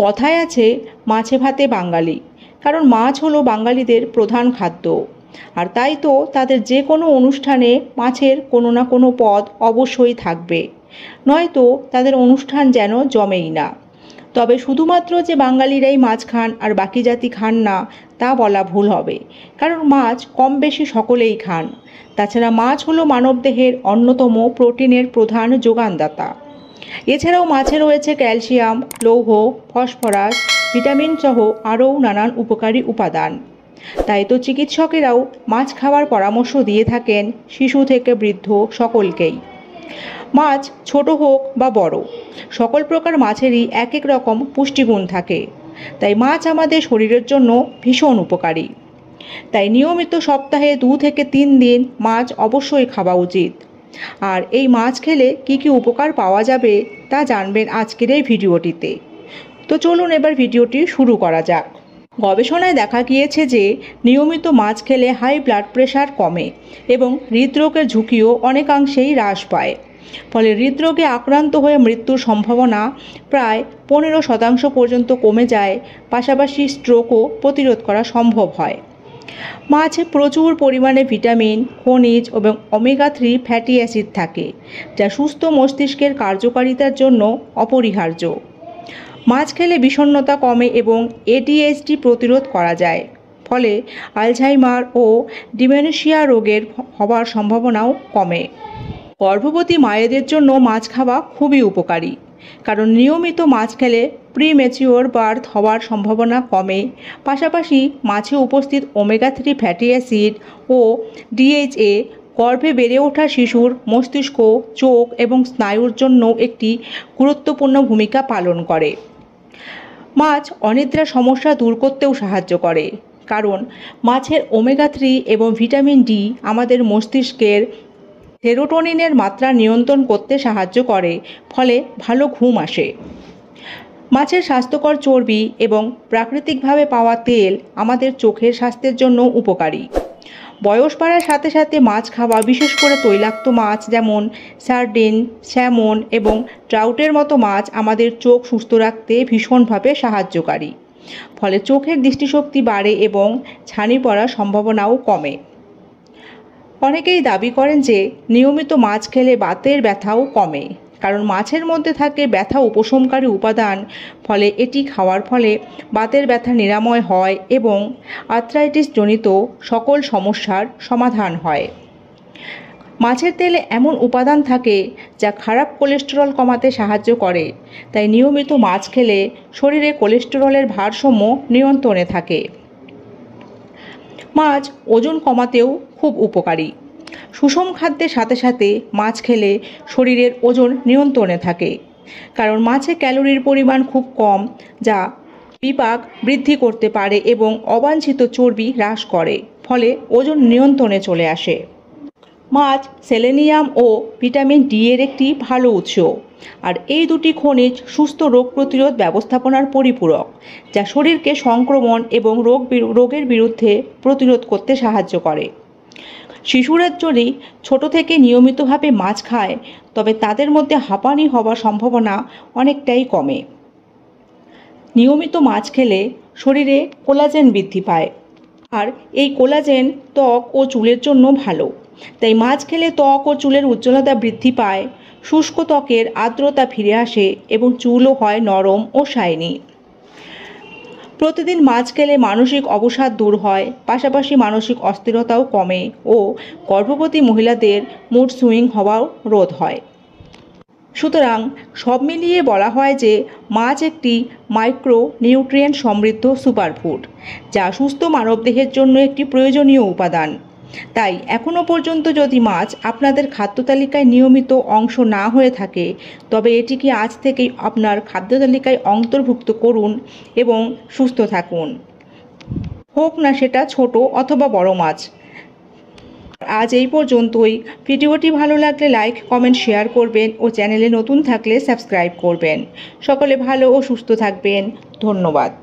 কথায় আছে মাছে ভাতে বাঙালি, কারণ মাছ হলো বাঙালিদের প্রধান খাদ্য। আর তাই তো তাদের যে কোনো অনুষ্ঠানে মাছের কোনো না কোনো পদ অবশ্যই থাকবে, নয়তো তাদের অনুষ্ঠান যেন জমেই না। তবে শুধুমাত্র যে বাঙালিরাই মাছ খান আর বাকি জাতি খান না তা বলা ভুল হবে, কারণ মাছ কম বেশি সকলেই খান। তাছাড়া মাছ হলো মানবদেহের অন্যতম প্রোটিনের প্রধান যোগানদাতা। এছাড়াও মাছে রয়েছে ক্যালসিয়াম, লৌহ, ফসফরাস, ভিটামিন সহ আরও নানান উপকারী উপাদান। তাই তো চিকিৎসকেরাও মাছ খাওয়ার পরামর্শ দিয়ে থাকেন শিশু থেকে বৃদ্ধ সকলকেই। মাছ ছোট হোক বা বড়, সকল প্রকার মাছেরই এক এক রকম পুষ্টিগুণ থাকে। তাই মাছ আমাদের শরীরের জন্য ভীষণ উপকারী। তাই নিয়মিত সপ্তাহে 2 থেকে 3 দিন মাছ অবশ্যই খাওয়া উচিত। আর এই মাছ খেলে কি কি উপকার পাওয়া যাবে তা জানবেন আজকের এই ভিডিওটিতে। তো চলুন এবার ভিডিওটি শুরু করা যাক। গবেষণায় দেখা গিয়েছে যে নিয়মিত মাছ খেলে হাই ব্লাড প্রেশার কমে এবং হৃদরোগের ঝুঁকিও অনেকাংশেই হ্রাস পায়। ফলে হৃদরোগে আক্রান্ত হয়ে মৃত্যুর সম্ভাবনা প্রায় 15% পর্যন্ত কমে যায়। পাশাপাশি স্ট্রোকও প্রতিরোধ করা সম্ভব হয়। মাছে প্রচুর পরিমাণে ভিটামিন, খনিজ এবং ওমেগা 3 ফ্যাটি অ্যাসিড থাকে, যা সুস্থ মস্তিষ্কের কার্যকারিতার জন্য অপরিহার্য। মাছ খেলে বিষণ্ণতা কমে এবং ADHD প্রতিরোধ করা যায়। ফলে আলঝাইমার ও ডিমেনশিয়া রোগের হওয়ার সম্ভাবনাও কমে। গর্ভবতী মায়েদের জন্য মাছ খাওয়া খুবই উপকারী, কারণ নিয়মিত মাছ খেলে প্রিম্যাচিওর বার্থ হওয়ার সম্ভাবনা কমে। পাশাপাশি মাছে উপস্থিত ওমেগা 3 ফ্যাটি অ্যাসিড ও DHA গর্ভে বেড়ে ওঠা শিশুর মস্তিষ্ক, চোখ এবং স্নায়ুর জন্য একটি গুরুত্বপূর্ণ ভূমিকা পালন করে। মাছ অনিদ্রা সমস্যা দূর করতেও সাহায্য করে, কারণ মাছের ওমেগা 3 এবং ভিটামিন ডি আমাদের মস্তিষ্কের সেরোটোনিনের মাত্রা নিয়ন্ত্রণ করতে সাহায্য করে, ফলে ভালো ঘুম আসে। মাছের স্বাস্থ্যকর চর্বি এবং প্রাকৃতিকভাবে পাওয়া তেল আমাদের চোখের স্বাস্থ্যের জন্য উপকারী। বয়স বাড়ার সাথে সাথে মাছ খাওয়া, বিশেষ করে তৈলাক্ত মাছ যেমন সার্ডিন, স্যামন এবং ট্রাউটের মতো মাছ আমাদের চোখ সুস্থ রাখতে ভীষণভাবে সাহায্যকারী। ফলে চোখের দৃষ্টিশক্তি বাড়ে এবং ছানি পড়ার সম্ভাবনাও কমে। অনেকেই দাবি করেন যে নিয়মিত মাছ খেলে বাতের ব্যথাও কমে, কারণ মাছের মধ্যে থাকে ব্যথা উপশমকারী উপাদান। ফলে এটি খাওয়ার ফলে বাতের ব্যথা নিরাময় হয় এবং আর্থ্রাইটিস জনিত সকল সমস্যার সমাধান হয়। মাছের তেলে এমন উপাদান থাকে যা খারাপ কোলেস্টেরল কমাতে সাহায্য করে। তাই নিয়মিত মাছ খেলে শরীরে কোলেস্টেরলের ভারসাম্য নিয়ন্ত্রণে থাকে। মাছ ওজন কমাতেও খুব উপকারী। সুষম খাদ্যের সাথে সাথে মাছ খেলে শরীরের ওজন নিয়ন্ত্রণে থাকে, কারণ মাছে ক্যালোরির পরিমাণ খুব কম, যা বিপাক বৃদ্ধি করতে পারে এবং অবাঞ্ছিত চর্বি হ্রাস করে। ফলে ওজন নিয়ন্ত্রণে চলে আসে। মাছ সেলেনিয়াম ও ভিটামিন ডি এর একটি ভালো উৎস, আর এই দুটি খনিজ সুস্থ রোগ প্রতিরোধ ব্যবস্থাপনার পরিপূরক, যা শরীরকে সংক্রমণ এবং রোগের বিরুদ্ধে প্রতিরোধ করতে সাহায্য করে। শিশুরা যদি ছোট থেকে নিয়মিতভাবে মাছ খায়, তবে তাদের মধ্যে হাঁপানি হওয়ার সম্ভাবনা অনেকটাই কমে। নিয়মিত মাছ খেলে শরীরে কোলাজেন বৃদ্ধি পায়, আর এই কোলাজেন ত্বক ও চুলের জন্য ভালো। তাই মাছ খেলে ত্বক ও চুলের উজ্জ্বলতা বৃদ্ধি পায়, শুষ্ক ত্বকের আর্দ্রতা ফিরে আসে এবং চুলও হয় নরম ও শাইনি। প্রতিদিন মাছ খেলে মানসিক অবসাদ দূর হয়, পাশাপাশি মানসিক অস্থিরতাও কমে ও গর্ভবতী মহিলাদের মুড সুইং হওয়াও রোধ হয়। সুতরাং সব মিলিয়ে বলা হয় যে মাছ একটি মাইক্রো নিউট্রিয়েন্ট সমৃদ্ধ সুপারফুড, যা সুস্থ মানবদেহের জন্য একটি প্রয়োজনীয় উপাদান। তাই এখনও পর্যন্ত যদি মাছ আপনাদের খাদ্য তালিকায় নিয়মিত অংশ না হয়ে থাকে, তবে এটিকে আজ থেকেই আপনার খাদ্য তালিকায় অন্তর্ভুক্ত করুন এবং সুস্থ থাকুন, হোক না সেটা ছোট অথবা বড় মাছ। আজ এই পর্যন্তই। ভিডিওটি ভালো লাগলে লাইক, কমেন্ট, শেয়ার করবেন ও চ্যানেলে নতুন থাকলে সাবস্ক্রাইব করবেন। সকলে ভালো ও সুস্থ থাকবেন। ধন্যবাদ।